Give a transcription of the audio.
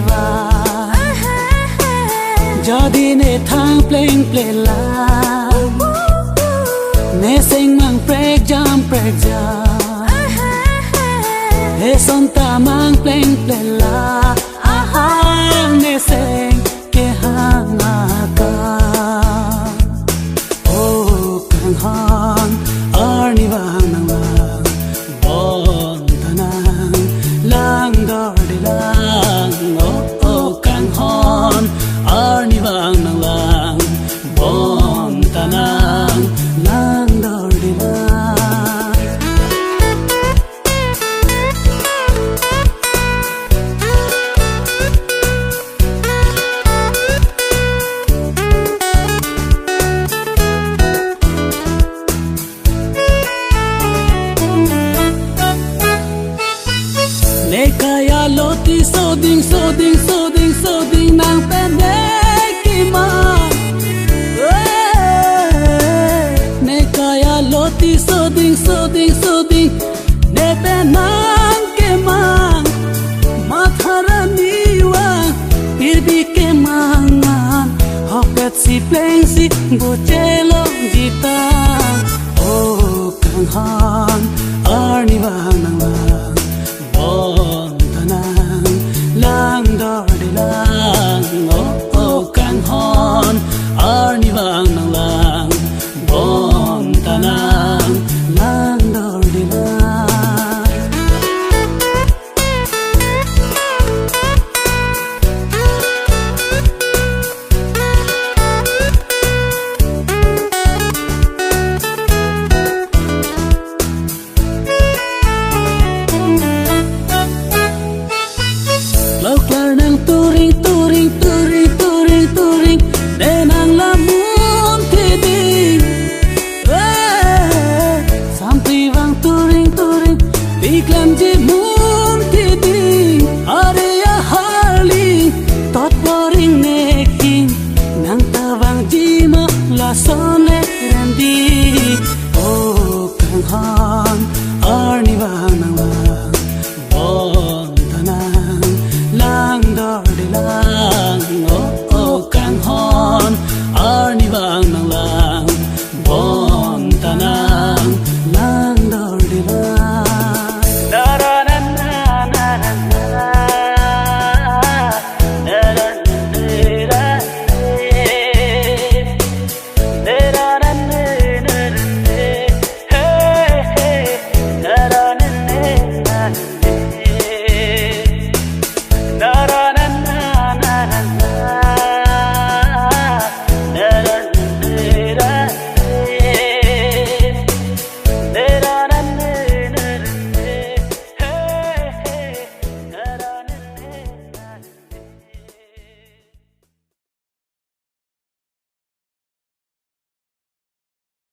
va jadi ne thang pleng plela ne sing mang prek jam he sonta mang pleng plela aha ne sing ke hanga ka oh kan han arni wang nang lang bon tanang lang gar de lang oh kan han arni wang nang lang bon tanang lang gar de lang nekaya loti soding nang pendekima nekaya loti soding ne penang kemang matharaniwa pirbi kemangan hoket si pleng si bocelo jita oh kang han arni wang nang lang oh